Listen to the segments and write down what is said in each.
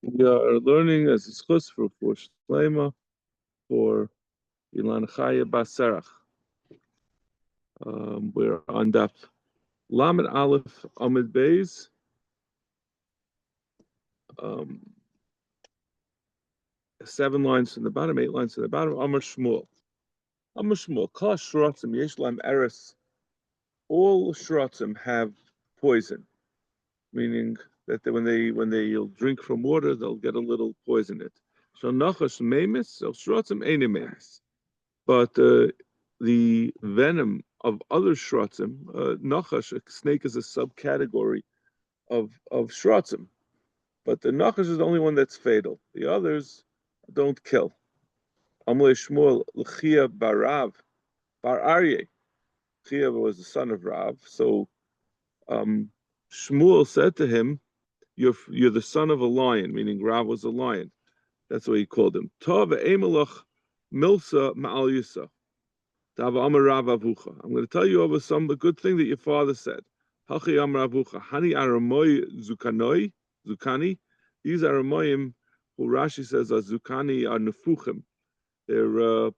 We are learning as a schus for Shlema for Ilan Chaya Baserach. We're on Daf Lamed Aleph Amid Beis. Um, 7 lines from the bottom, 8 lines from the bottom. Amar Shmuel. Amar Shmuel. Kol Shrotzim Yesh Lam Eres. All Shrotzim have poison, meaning that when they'll drink from water, they'll get a little poison in it. So Nachash Memis, so Shrotzim Eine Memis. But the venom of other shrotzim, nachash, a snake is a subcategory of shrotzim. But the nachash is the only one that's fatal. The others don't kill. Amle Shmuel l'chia barav bar Aryeh. Chia was the son of Rav. So Shmuel said to him, "You're the son of a lion," meaning Rav was a lion. That's what he called him. Tov emelach milsa ma'al yisa. I'm going to tell you over some the good thing that your father said. Hani aramoy zukanoi, zukani. These aramoyim, who Rashi says are zukani, are nefuchim. It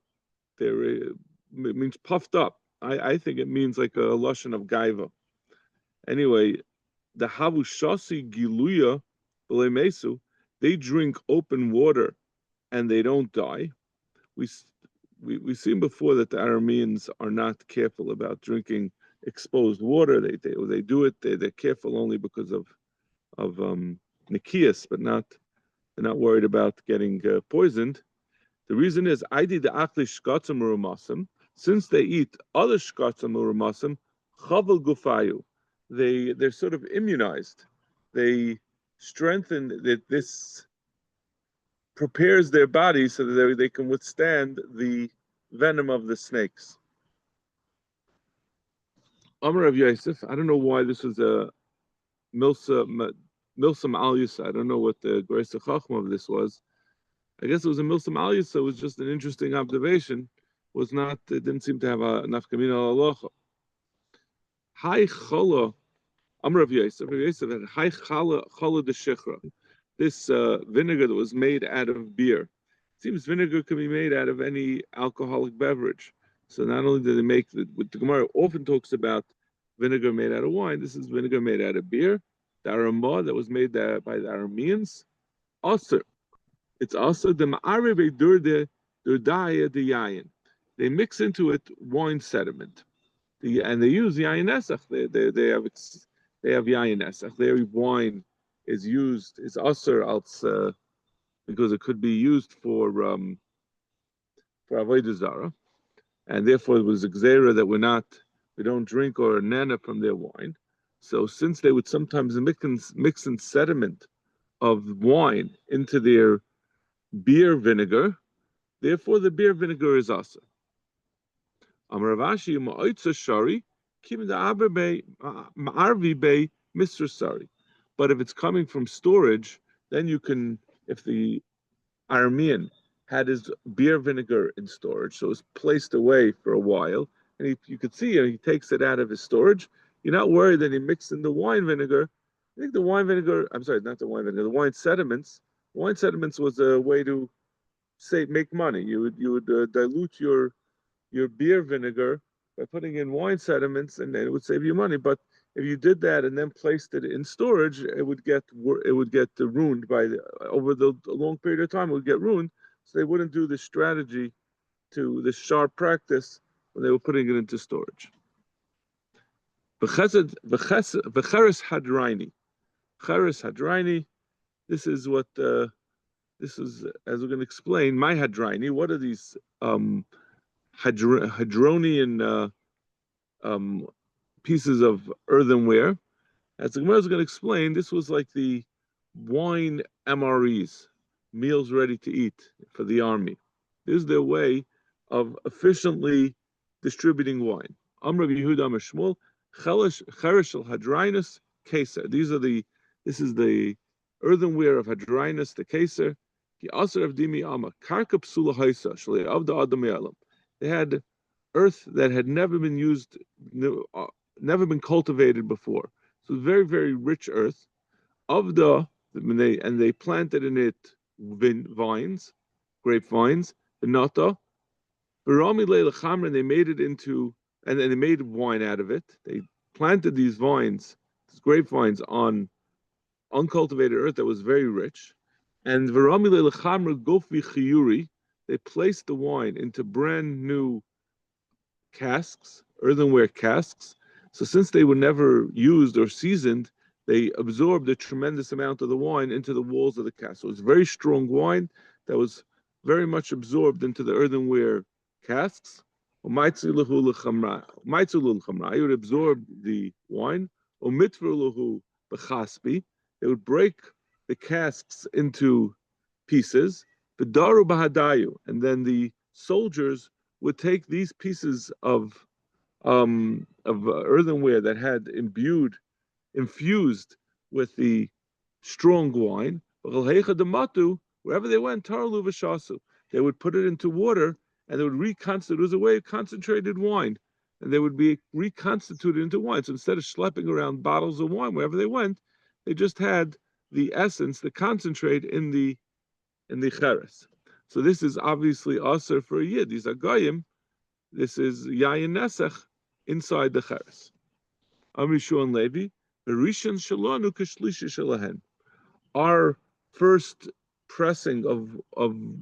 means puffed up. I think it means like a lashon of gaiva. Anyway, the havu shasi giluya b'leimesu, they drink open water and they don't die. We've seen before that the Arameans are not careful about drinking exposed water. They do it. They're careful only because of nikias, but they're not worried about getting poisoned. The reason is I did the akli shkatzim urumasim. Since they eat other shkatzim urumasim, chavel gufayu. They're sort of immunized. They strengthen that this prepares their body so that they can withstand the venom of the snakes. Amar of Yosef, I don't know why this was a milsam al yusa. I don't know what the grace of chachma of this was. I guess it was a milsam al yusa. It was just an interesting observation. It didn't seem to have a nafkamina alocha. Hai chala, Amar of Yosef had hai chala de shechra. This vinegar that was made out of beer. It seems vinegar can be made out of any alcoholic beverage. So not only do they make the Gemara often talks about vinegar made out of wine, this is vinegar made out of beer. The arama that was made by the Arameans. Also, it's also the ma'arebe durde durdaya de yayin. They mix into it wine sediment. And they use yayin esach. They have yayin esach. Their wine is usr als because it could be used for Avoda Zara, and therefore it was a gzera that we don't drink or nana from their wine. So since they would sometimes mix in sediment of wine into their beer vinegar, therefore the beer vinegar is asa. Amar Ravashi ma'oitza shari kim da'aber ma'arvi be Mr. Sari. But if it's coming from storage, then you can, if the Aramean had his beer vinegar in storage, so it's placed away for a while, and you could see he takes it out of his storage, you're not worried that he mixed in the wine vinegar. I think the wine vinegar, I'm sorry, not the wine vinegar, the wine sediments. Wine sediments was a way to make money. You would dilute your beer vinegar by putting in wine sediments, and then it would save you money. But if you did that and then placed it in storage, it would get ruined over the long period of time. It would get ruined, so they wouldn't do this strategy, this sharp practice when they were putting it into storage. V'cheres hadraini, cheres hadraini. This is what this is, as we're going to explain. My hadraini. What are these hadronian pieces of earthenware? As the Gemara is going to explain, this was like the wine MREs, meals ready to eat for the army. This is their way of efficiently distributing wine. Amr Yehuda Amr Shmuel, Cheresh al Hadrinus Keser. This is the earthenware of Hadrinus, the Keser. He also have Dimi Amma, Karka Psula Haisa, Shali Avda Adam Yalam. They had earth that had never been used, never been cultivated before. So very, very rich earth. Avda they planted in it vines, grapevines, the nata. And they made it into, and then they made wine out of it. They planted these vines, these grapevines, on uncultivated earth that was very rich. And they placed the wine into brand new casks, earthenware casks. So since they were never used or seasoned, they absorbed a tremendous amount of the wine into the walls of the cask. So it's very strong wine that was very much absorbed into the earthenware casks. It would absorb the wine. They would break the casks into pieces. And then the soldiers would take these pieces of earthenware that had infused with the strong wine. Wherever they went, they would put it into water and they would reconstitute. It was a way of concentrated wine, and they would be reconstituted into wine. So instead of schlepping around bottles of wine wherever they went, they just had the essence, the concentrate in the cheres. So this is obviously aser for a yid. These are goyim. This is yayin nesach inside the cheres. Amishu and Levi, Berishan Shalonu Kashlishi Shalahen. Our first pressing of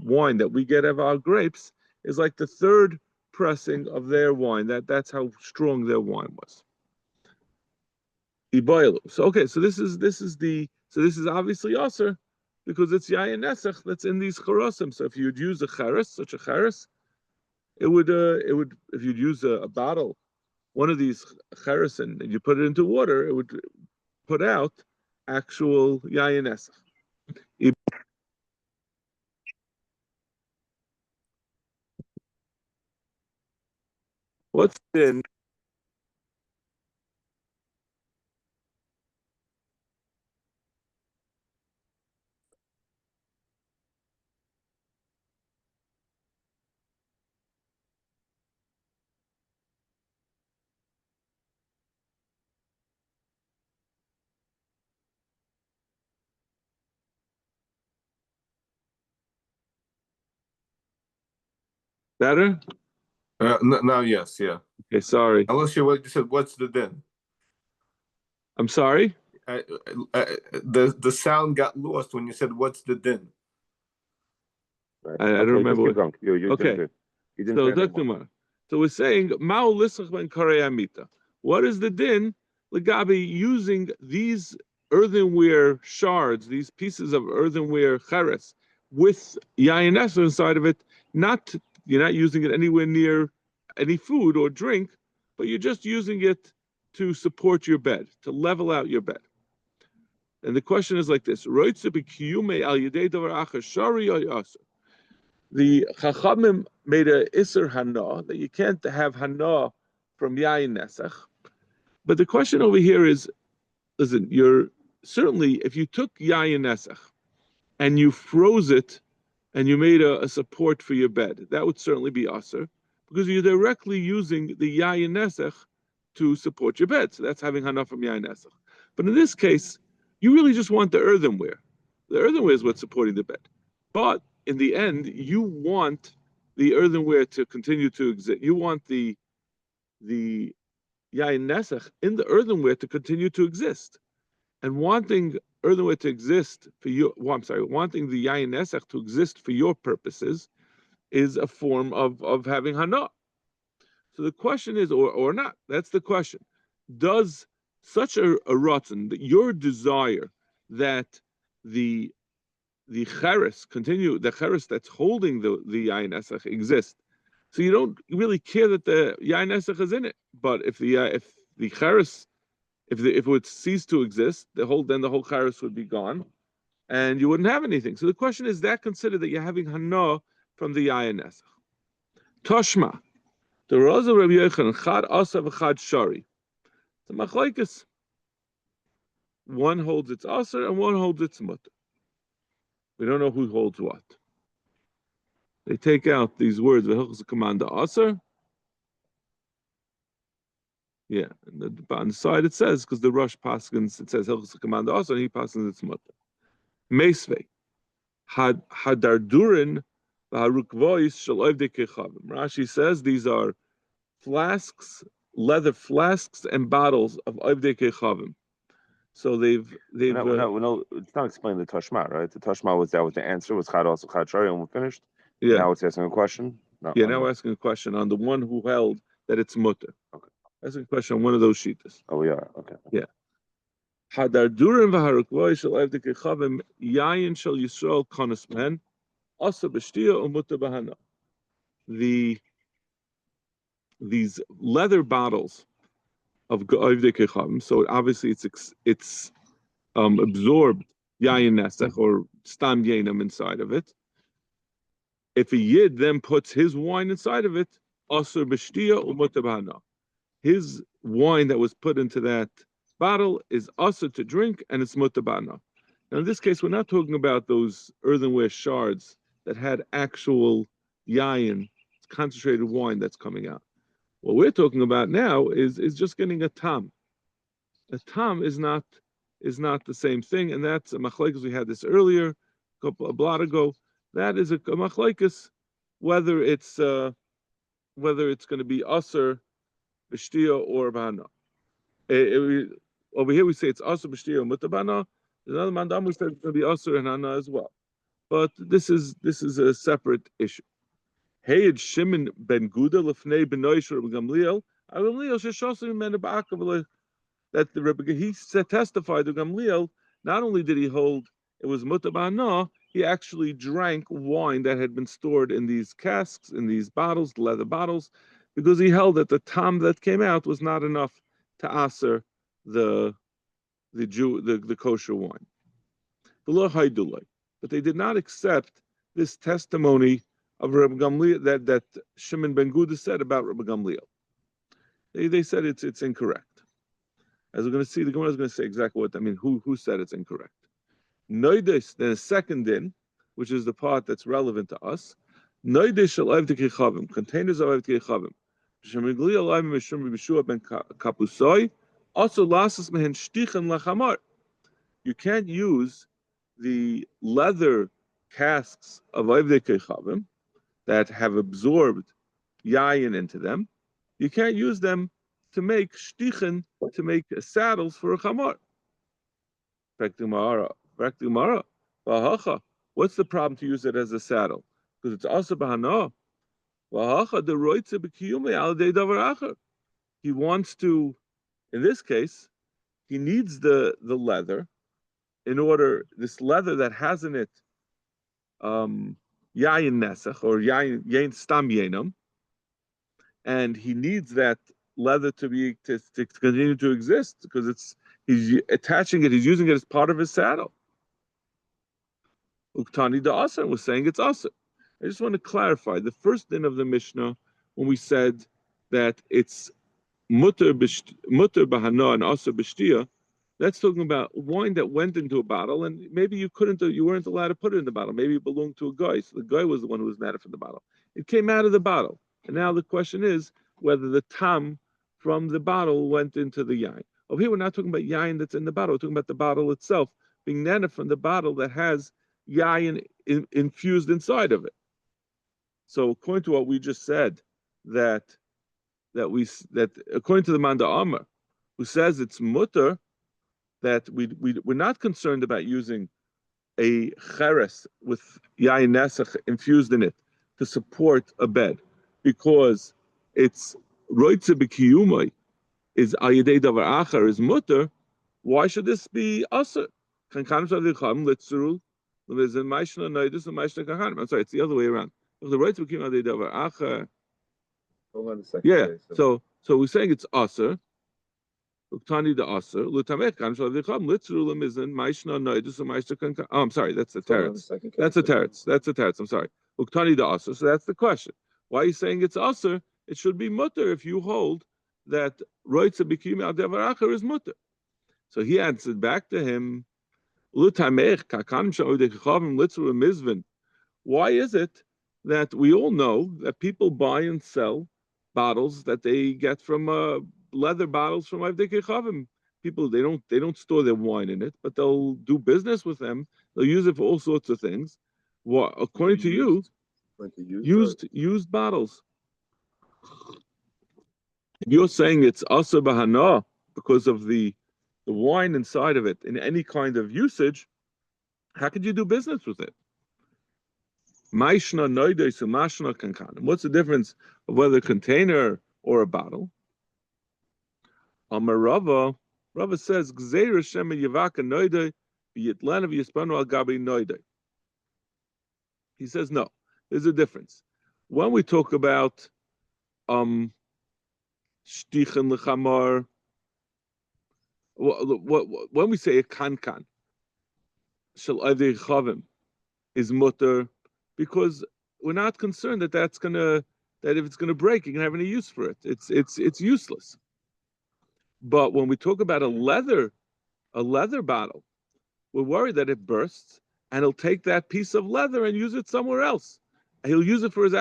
wine that we get of our grapes is like the third pressing of their wine. That's how strong their wine was. Iboilu. So okay, so this is obviously aser because it's yayin nesach that's in these charosim. So if you'd use a cheres, such a cheres, it would if you'd use a bottle, one of these cheres, and you put it into water, it would put out actual yayin nesach. What's in better? Now, yes, yeah. Okay, sorry. Unless you said, what's the din? I'm sorry. The sound got lost when you said, what's the din? I don't remember. Keep going. You Okay. didn't, you didn't So we're saying Ma'u Lisach ben Karei Amita. What is the din? Legabi using these earthenware shards, these pieces of earthenware cheres, with yayin nesach inside of it. You're not using it anywhere near any food or drink, but you're just using it to support your bed, to level out your bed. And the question is like this: the Chachamim made a Isser Hana that you can't have Hana from Yayin Nesach. But the question over here is, listen, you're certainly, if you took Yayin Nesach and you froze it and you made a support for your bed, that would certainly be Aser, because you're directly using the Yayin Nesach to support your bed. So that's having Hana from Yayin Nesach. But in this case, you really just want the earthenware. The earthenware is what's supporting the bed. But in the end, you want the earthenware to continue to exist. You want the yayin nesach in the earthenware to continue to exist, and wanting earthenware to exist for you. Well, I'm sorry, wanting the yayin nesach to exist for your purposes is a form of having hana. So the question is, or not? That's the question. Does such a rotten, that your desire that the cheres continue, the cheres that's holding the yain esach exist. So you don't really care that the yain esach is in it. But if the cheres, if it would cease to exist, then the whole cheres would be gone, and you wouldn't have anything. So the question is, that considered that you're having hana from the yain esach? Toshma, the Raza Rabbi Yochanan chad asa v'chad shari. The machlokes. One holds its aser and one holds its mutter. We don't know who holds what. They take out these words, v'hilchos command aser. Yeah, and on the side it says, because the Rosh Paskins, it says hilchos command aser, and he paskins its mutter. Mesve. Hadardurin v'harukvois shel Ovdei Kechavim. Rashi says these are flasks, leather flasks and bottles of Ovdei Kechavim. So they've it's not explaining the Tashma, right? The Tashma was the answer, was Chad also Chad Shari, and we're finished. yeah. Now it's asking a question. Now we're asking a question on the one who held that it's mutter. Okay. Asking a question on one of those sheetas. Oh, we are. Okay. Yeah. Hadardurim v'harukvoi shel Ovdei Kechavim yayin shel Yisrael konos men asa b'shtia umutter b'hana. These leather bottles of Ovdei Kechavim, so obviously it's absorbed yayin nesach or stam yainam inside of it. If a yid then puts his wine inside of it, asur b'shtia umutter b'hana. His wine that was put into that bottle is asur to drink, and it's mutter b'hana. Now in this case, we're not talking about those earthenware shards that had actual yayin, concentrated wine that's coming out. What we're talking about now is just getting a tam. A tam is not the same thing, and that's a machlekes. We had this earlier, a blot ago. That is a machlekes, whether it's going to be aser b'shtia or b'hana. Over here we say it's aser b'shtia or mutter b'hana. There's another mandam who says it's going to be aser and hana as well. But this is a separate issue. Hey, Shimon ben Guda lefnei benoish Rabbi Gamliel. Gamliel sheshosim men ba'akav. That the Rebbe, he testified to Gamliel, not only did he hold it was mutter b'hana, he actually drank wine that had been stored in these casks, in these bottles, leather bottles, because he held that the tam that came out was not enough to aser the kosher wine. But they did not accept this testimony of Rebbe Gamliel that Shimon ben Guda said about Rebbe Gamliel. They said it's incorrect. As we're going to see, the Gemara is going to say exactly what I mean. Who said it's incorrect? Noides, then a second din, which is the part that's relevant to us. Noides shel Ovdei Kechavim, containers of Ovdei Kechavim. Shemigli alayim mishum b'Yeshua ben Kapusoi, also lasas mehen shtichan lachamar. You can't use the leather casks of Ovdei Kechavim that have absorbed yayin into them. You can't use them to make shtichin, to make saddles for a chamar. What's the problem to use it as a saddle? Because it's also b'hana. He wants to, in this case, he needs the leather in order, this leather that has in it yayin nesach or yayin stam yainam, and he needs that leather to continue to exist because he's attaching it, he's using it as part of his saddle. Uktani da asr was saying it's asr. I just want to clarify the first din of the Mishnah when we said that it's mutter bahana and asr b'shtia. That's talking about wine that went into a bottle, and maybe you weren't allowed to put it in the bottle. Maybe it belonged to a guy, so the guy was the one who was mad from the bottle. It came out of the bottle, and now the question is whether the tam from the bottle went into the yain. Over here, we're not talking about yain that's in the bottle. We're talking about the bottle itself being nana from the bottle that has yain infused inside of it. So, according to what we just said, that according to the Manda Amar, who says it's mutter, that we're not concerned about using a cheres with yain nesach infused in it to support a bed, because it's roitze b'kiyumai is ayidei davar achar is mutter. Why should this be aser? I'm sorry, it's the other way around. If the roitze b'kiyumai ayidei davar achar. Hold on a second. Yeah. So we're saying it's aser. Uktani the aser. Lutamech kan shal v'cham litzru lemizin ma'ishna noidus u'ma'ishna kankan. Oh, I'm sorry. That's the teretz. That's the teretz. That's the teretz. I'm sorry. Uktani the aser. So that's the question. Why are you saying it's aser? It should be mutter if you hold that roitze b'kiyum al devar acher is mutter. So he answered back to him, Lutamech kakan shal v'cham litzru lemizin. Why is it that we all know that people buy and sell bottles that they get from leather bottles from Ovdei Kechavim? people they don't store their wine in it, but they'll do business with them. They'll use it for all sorts of things. What, according to you, used bottles. If you're saying it's asa bahana because of the wine inside of it in any kind of usage, how could you do business with it? Maishna noides umashna kankanim. What's the difference of whether a container or a bottle? Rava says gzeira shema yivaka noide v'yitlana v'yispanu al gabi noide. He says no. There's a difference. When we talk about shtichin lechamar, when we say a kankan shel avei chavim is mutter, because we're not concerned that if it's gonna break, you can have any use for it. It's useless. But when we talk about a leather bottle, we're worried that it bursts and he'll take that piece of leather and use it somewhere else. He'll use it for his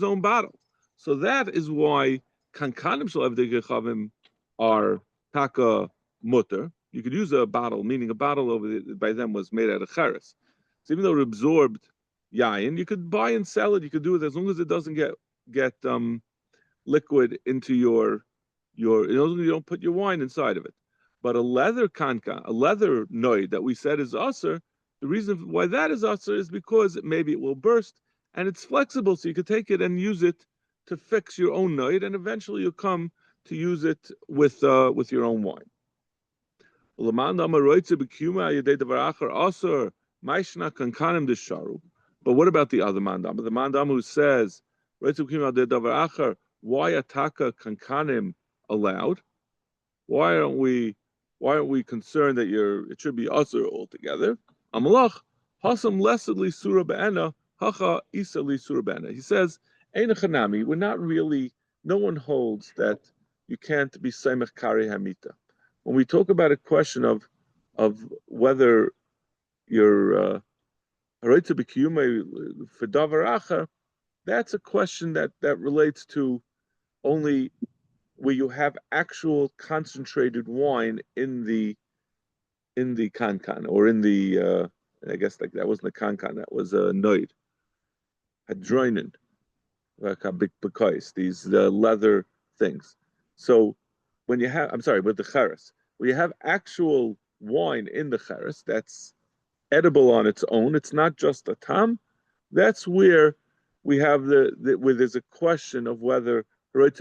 own bottle. So that is why kankanim shel avdei gechavim are taka mutter. You could use a bottle, meaning a bottle by them was made out of cheres. So even though it absorbed yayin, you could buy and sell it. You could do it as long as it doesn't get liquid into your as long as you don't put your wine inside of it. But a leather kanka, a leather noid that we said is usher, the reason why that is usher is because maybe it will burst and it's flexible, so you could take it and use it to fix your own noid, and eventually you'll come to use it with your own wine. But what about the other mandam? The mandam who says, why ataka kankanim allowed? Why aren't we concerned that it should be usher altogether? Amalach hasam lesadli surah be'ena hacha isali surah be'ena. He says, Ein chanami, we're not really. No one holds that you can't be seimech kari hamita. When we talk about a question of whether you're haroitza b'kiyumei for davar acher, that's a question that relates to only where you have actual concentrated wine in the kankan, or in the I guess like that wasn't a kankan, that was a noid, hadroinen, like a big bekais, these leather things. So when you have, with the cheres, where you have actual wine in the cheres that's edible on its own, it's not just a tam. That's where we have where there's a question of whether but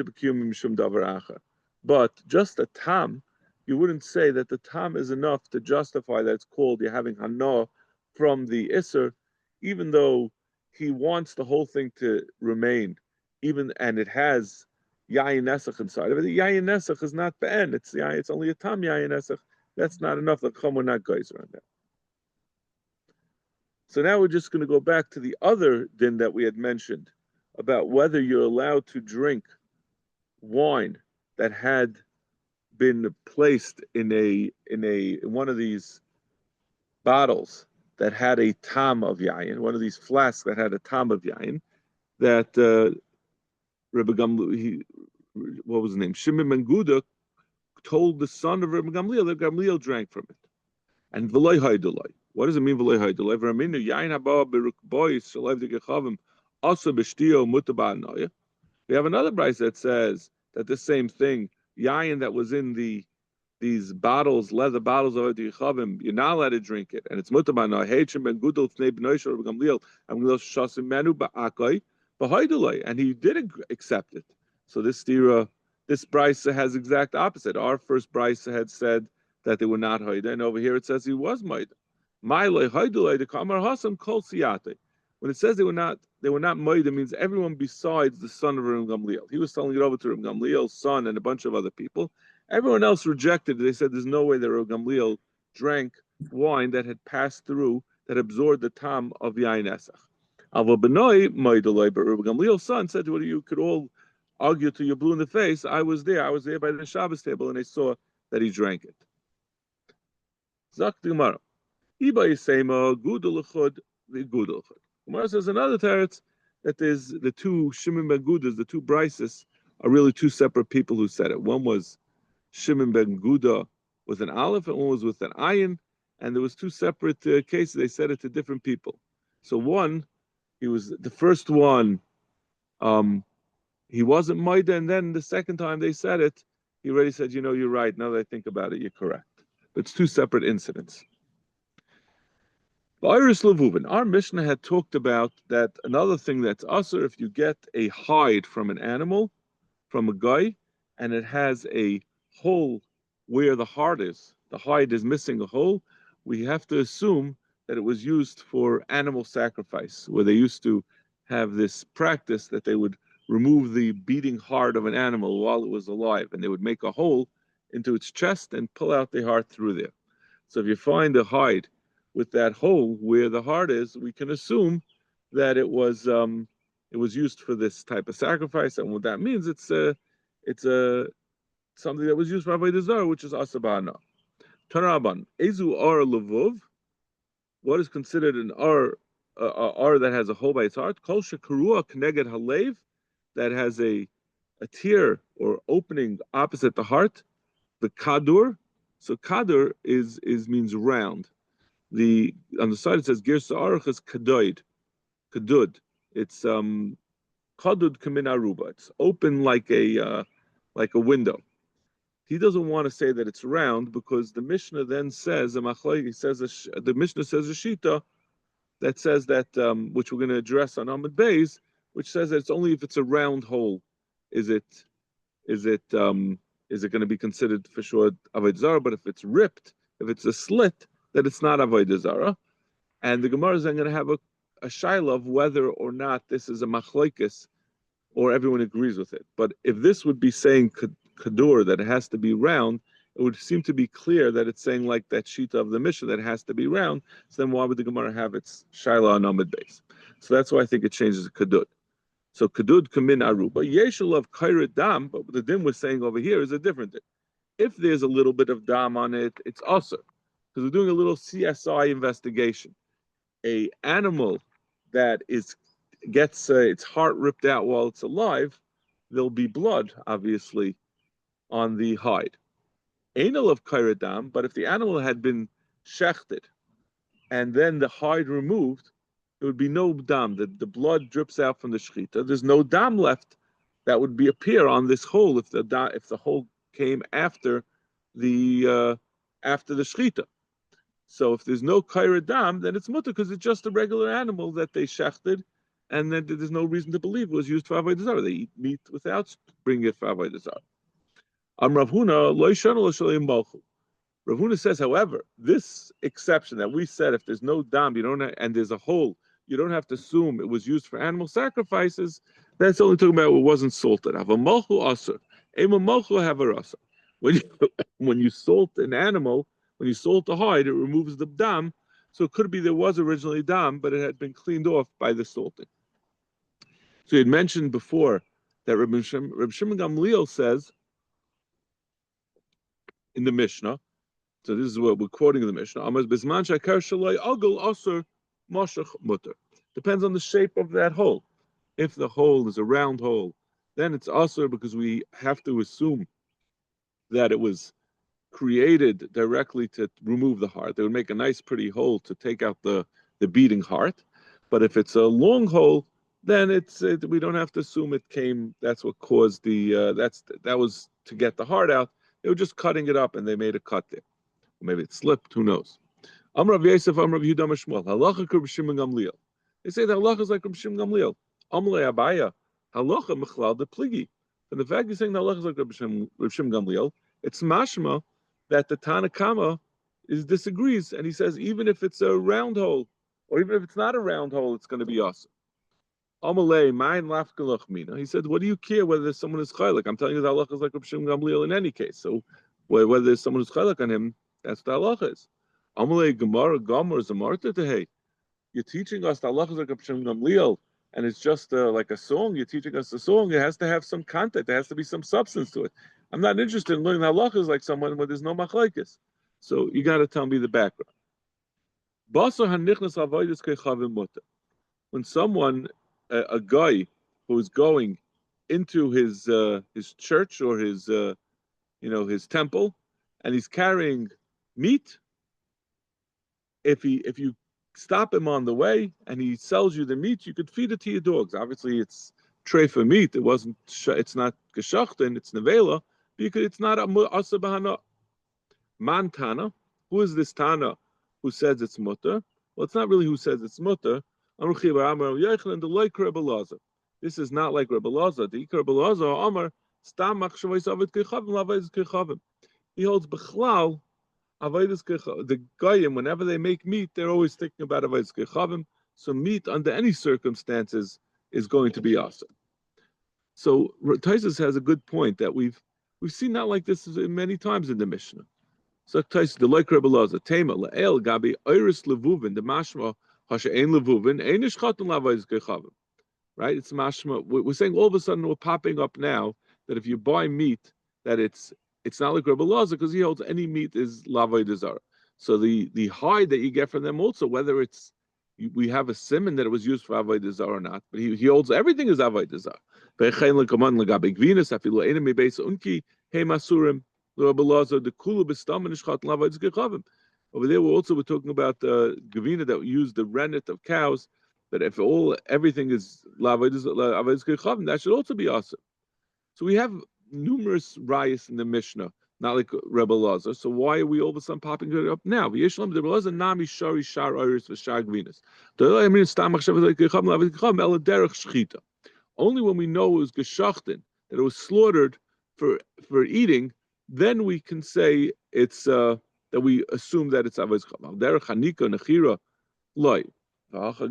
just a tam, you wouldn't say that the tam is enough to justify that it's called you're having hana from the isser, even though he wants the whole thing to remain, and it has yayin nesach inside of it. The yayin nesach is not be'en, it's only a tam yayin nesach. That's not enough. The chum, we're not geyser on that. So now we're just going to go back to the other din that we had mentioned about whether you're allowed to drink wine that had been placed in one of these bottles that had a tam of yayin, one of these flasks that had a tam of yayin, that Rebbe Gamliel, what was his name? Shimon ben Guda told the son of Rebbe Gamliel that Gamliel drank from it. And v'loy haydulay. What does it mean v'loy haydulay? V'raminu yayin haba berukbois shalayv degechavim asa b'shtio mutaba anoya. We have another brayse that says that the same thing, yayin that was in these bottles, leather bottles of Yechavim, you're not allowed to drink it, and it's mutaba anoya. Heichim ben Gudel fnei b'noisha Rebbe Gamliel Gamliel shasim menu ba'akai b'haydulay, and he did accept it. So this brayse has exact opposite. Our first brayse had said that they were not hoida, and over here it says he was moida. Ma'ilei haidulei the kamar hasam kol siyate. When it says they were not moida, means everyone besides the son of Rebbe Gamliel. He was selling it over to Rebbe Gamliel's son and a bunch of other people. Everyone else rejected it. They said there's no way that Rebbe Gamliel drank wine that had passed through, that absorbed the tam of yayin esach. Ava benoi moidalei, but Rebbe Gamliel's son said, "What you could all argue till you're blue in the face. I was there by the Shabbos table, and I saw that he drank it." Zak the Gemara. Iba yisema gudel echad v'gudel echad. Gemara says another teretz that there's the two Shimon ben Gudas, the two brises, are really two separate people who said it. One was Shimon ben Guda with an aleph and one was with an ayin, and there was two separate cases. They said it to different people. So one, he was the first one, he wasn't Maida, and then the second time they said it, he already said, you're right. Now that I think about it, you're correct. But it's two separate incidents. Iris Levuvin, our Mishnah had talked about that another thing that's usher if you get a hide from an animal, from a guy, and it has a hole where the heart is, the hide is missing a hole, we have to assume that it was used for animal sacrifice, where they used to have this practice that they would remove the beating heart of an animal while it was alive, and they would make a hole into its chest and pull out the heart through there. So if you find a hide with that hole where the heart is, we can assume that it was used for this type of sacrifice, and what that means, it's something that was used for Avoda Zara, which is asabana. Taraban, ezu ar levuv, what is considered an ar that has a hole by its heart? Kol shekarua kneged halev, that has a tear or opening opposite the heart. The kadur, so kadur is means round. On the side it says girsa arach is kadud. It's kadud kamin aruba. It's open like a window. He doesn't want to say that it's round because the Mishnah then says the Mishnah says a shita that says that which we're going to address on Amud Beis, which says that it's only if it's a round hole is it going to be considered for sure Avodah Zarah, but if it's ripped, if it's a slit, that it's not Avodah Zarah. And the Gemara is then going to have a shaila of whether or not this is a machlokes or everyone agrees with it. But if this would be saying kadur, that it has to be round, it would seem to be clear that it's saying like that shita of the Mishnah that it has to be round. So then why would the Gemara have its shaila on Amud Beis? So that's why I think it changes to kadud. So kadud kamin aruba yeshul of kairat dam, but what the din was saying over here is a different thing. If there's a little bit of dam on it, it's also because we're doing a little CSI investigation. A animal that gets its heart ripped out while it's alive, there'll be blood, obviously, on the hide. Anal of kairat dam, but if the animal had been shechted and then the hide removed, there would be no dam. The blood drips out from the shechita. There's no dam left that would appear on this hole if the hole came after the shechita. So if there's no kairat dam, then it's mutter because it's just a regular animal that they shechted, and then there's no reason to believe it was used for Avodah Zarah. They eat meat without bringing it for Avodah Zarah. Rav Huna says, however, this exception that we said, if there's no dam, and there's a hole, you don't have to assume it was used for animal sacrifices. That's only talking about it wasn't salted. When you salt an animal, when you salt the hide, it removes the dam. So it could be there was originally dam, but it had been cleaned off by the salting. So you had mentioned before that Reb Shimon Gamliel says in the Mishnah, so this is what we're quoting in the Mishnah, depends on the shape of that hole. If the hole is a round hole, then it's also because we have to assume that it was created directly to remove the heart. They would make a nice pretty hole to take out the beating heart. But if it's a long hole, then we don't have to assume it came, that's what caused that was to get the heart out. They were just cutting it up and they made a cut there. Maybe it slipped, who knows? Amrav Yosef, Amrav Yehuda Mashmuel, halacha Reb Shimon Gamliel. They say the halacha is like Reb Shimon Gamliel. Amle Abaya, halacha mechlal de pligi. And the fact you're saying the halacha is like Reb Shimon Gamliel, it's mashma that the Tanakama disagrees, and he says even if it's a round hole, or even if it's not a round hole, it's going to be awesome. Amalei, mine lafkalach mina. He said, what do you care whether someone is chaylik? I'm telling you the halacha is like Reb Shimon Gamliel in any case. So whether there's someone who's chaylik on him, that's the halacha is. Amalei Gemara Gomer is a marta to hey. You're teaching us the halacha is like Reb Shimon Gamliel, and it's just like a song. You're teaching us a song. It has to have some content. There has to be some substance to it. I'm not interested in learning halachas like someone where there's no machlokes. So you got to tell me the background. When someone, a guy who is going into his church or his temple, and he's carrying meat, if you stop him on the way and he sells you the meat, you could feed it to your dogs. Obviously, it's treifa meat. It's not geschachten. It's nevela. Because it's not asa bahana. Man Tana. Who is this Tana who says it's mutter? Well, it's not really who says it's mutter. This is not like Rebbe Lazar. The Rebbe Lazar Amar stam machshavos avid kechavim lavaydis kechavim. He holds bechlal avodas kechavim. The goyim, whenever they make meat, they're always thinking about avodas kechavim. So meat under any circumstances is going to be awesome. So Taisus has a good point that we've seen not like this many times in the Mishnah. So Taisus the like Rebbe Lazar tema le'el gabi iris levuvin the mashma hasha ein levuvin ein ishchatan lavayis kechavim. Right? It's mashma. We're saying all of a sudden we're popping up now that if you buy meat, that it's not like Rebbe Lazar because he holds any meat is lavay Zara. So the hide that you get from them also, whether it's we have a simon that it was used for avodah zara or not, but he holds everything is avodah zara. Over there, we're talking about the gavina that used the rennet of cows. That if everything is avodah kechavim, that should also be awesome. So we have numerous rayas in the Mishnah, not like Rebbe Lazar. So why are we all of a sudden popping it up now? Only when we know it was geschachten, that it was slaughtered for eating, then we can say it's that we assume that it's avodah kechavim. Derech hanika nechira loy. Over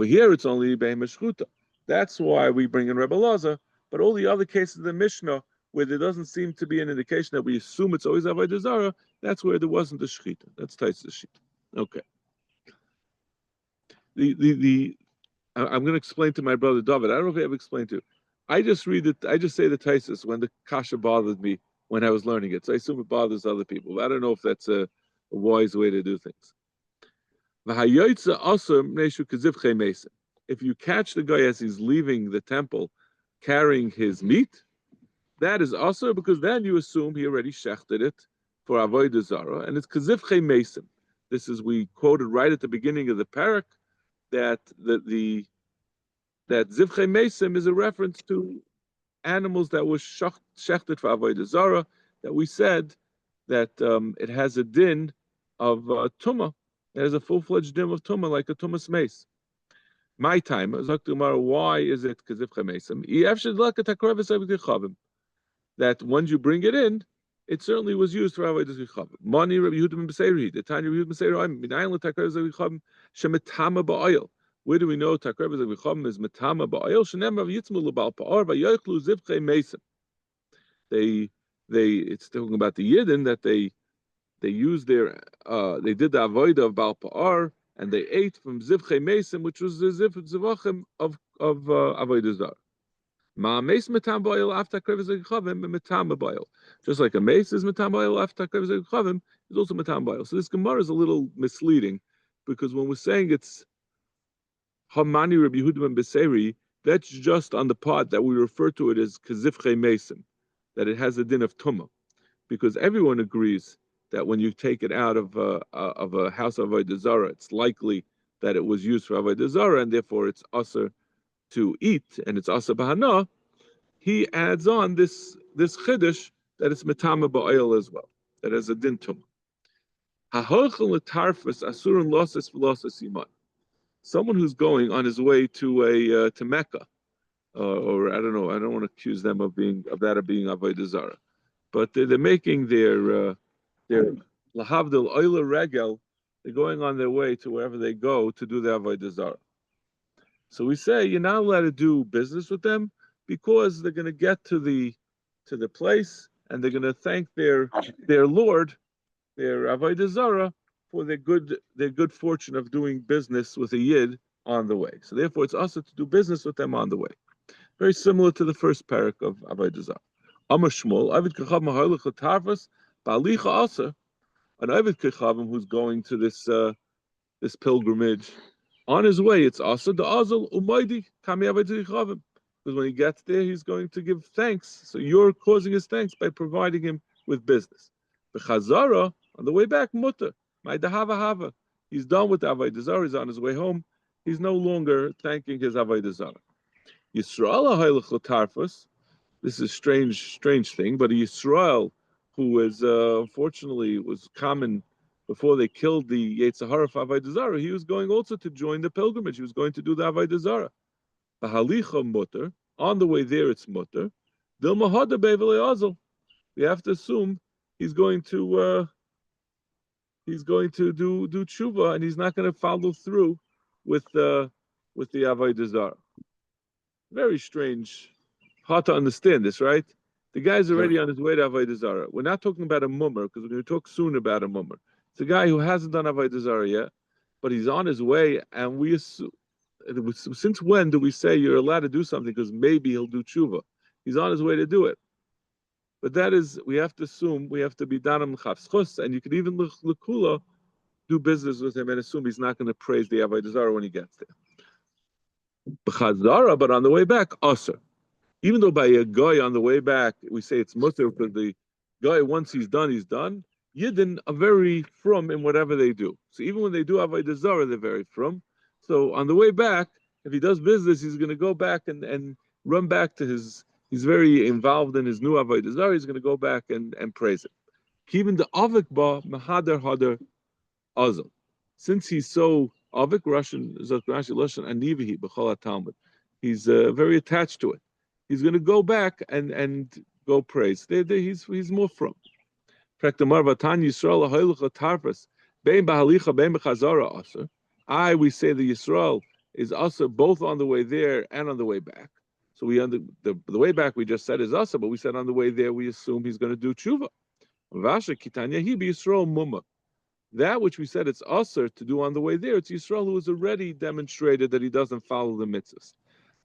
here, it's only behema shchuta. That's why we bring in Rebbe Lazar. But all the other cases of the Mishnah, where there doesn't seem to be an indication that we assume it's always avodah zara, that's where there wasn't a shchita. That's Taisus shchita. Okay. I'm going to explain to my brother David. I don't know if I ever explained to you. I just say the Taisus when the kasha bothered me when I was learning it. So I assume it bothers other people. But I don't know if that's a wise way to do things. If you catch the guy as he's leaving the temple carrying his meat, that is also because then you assume he already shechted it for avodah zara, and it's kazivchei mesim. This is we quoted right at the beginning of the parak that that zivchei mesim is a reference to animals that were shechted for avodah zara. That we said that it has a din of tumah. It has a full-fledged din of tumah, like a tumas mace. My time, why is it kazivchei mesim? That once you bring it in, it certainly was used for avodah kechavim. Mani Rabbi Yehuda ben Beseiri, the Tanya Rabbi Yehuda ben Beseiri, minayin l'takrev kechavim shemetama ba'oil. Where do we know takrev kechavim is metama ba'oil? Shenem Rav Yitzmu l'bal pa'or v'yochlu zivchei mesim. It's talking about the Yidden that they used their they did the avodah of bal pa'or and they ate from zivchei mesim, which was the zivachim of avodah zara. Ma mace metam ba'oil after takrev kechavim metam ba'oil. Just like a mace is metam ba'oil after takrev kechavim is also metam ba'oil. So this Gemara is a little misleading because when we're saying it's Hamani Rabbi Yehuda ben Beseiri, that's just on the part that we refer to it as kazivchei mesim, that it has a din of tumah, because everyone agrees that when you take it out of a house of avodah zara, it's likely that it was used for avodah zara, and therefore it's aser to eat, and it's aser b'hana. He adds on this chiddush that it's metama ba'oil as well, that has a din tumah. Ha'hochel l'tarfus asurun losses v'losses iman. Someone who's going on his way to Mecca, or I don't know, I don't want to accuse them of being avodah zara, but they're making their lahavdil oila regel. They're going on their way to wherever they go to do their avodah zara. So we say you're not allowed to do business with them because they're going to get to the place and they're going to thank their Lord, their avodah zara, for their good fortune of doing business with a yid on the way. So therefore, it's also to do business with them on the way. Very similar to the first parak of avodah zara. Amar Shmuel, Avid Kechav Mahalach L'Tarvas Ba'alicha Asa, an Avid Kechavim who's going to this pilgrimage. On his way, it's also the Azal Umaydi Kami Avodah Kechavim. because when he gets there, he's going to give thanks. So you're causing his thanks by providing him with business. B'chazara, on the way back, mutter. My dahava hava. He's done with the avodah zarah. He's on his way home. He's no longer thanking his avodah zarah. Yisrael ha'ilach tarfus. This is a strange thing, but a Yisrael who is unfortunately was common before they killed the Yetzirah for avodah zarah. He was going also to join the pilgrimage. He was going to do the avodah zarah. The halicha mutter. On the way there, it's mutter. Dilma hada be'evele azal. We have to assume he's going to do tshuva, and he's not going to follow through with the avodah zarah. Very strange, hard to understand this, right? The guy's already on his way to avodah zarah. We're not talking about a mummer because we're going to talk soon about a mummer. It's a guy who hasn't done avodah zarah yet, but he's on his way, and we assume. Since when do we say you're allowed to do something because maybe he'll do tshuva? He's on his way to do it. But that is, we have to assume, we have to be danam chavschus, and you could even l'kula do business with him and assume he's not going to praise the avodah zarah when he gets there. B'chazara, but on the way back, aser. Even though by a guy on the way back, we say it's mutter because the guy, once he's done, he's done. Yidden are very frum in whatever they do. So even when they do avodah zarah, they're very frum. So on the way back, if he does business, he's going to go back and run back to his. He's very involved in his new avodah zarah. He's going to go back and praise it. Even the avik ba mahader hader azal. Since he's so avik, Russian Rashi Lashon anivihi b'chol Talmud, he's very attached to it. He's going to go back and go praise. He's more from. Prektamar v'tan Yisrael ha'ilcha tarfas bein b'halicha bein b'chazara aser. We say the Yisrael is also both on the way there and on the way back. So we the way back we just said is also, but we said on the way there we assume he's going to do tshuva. Vasha kitanya he be Yisrael mumma. That which we said it's usher to do on the way there, it's Yisrael who has already demonstrated that he doesn't follow the mitzvahs.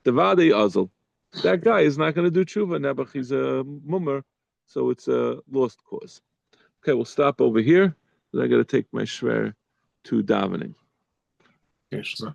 Devadei azal. That guy is not going to do tshuva. Nebuch, he's a mummer, so it's a lost cause. Okay, we'll stop over here. I got to take my shver to davening. Yes, sir.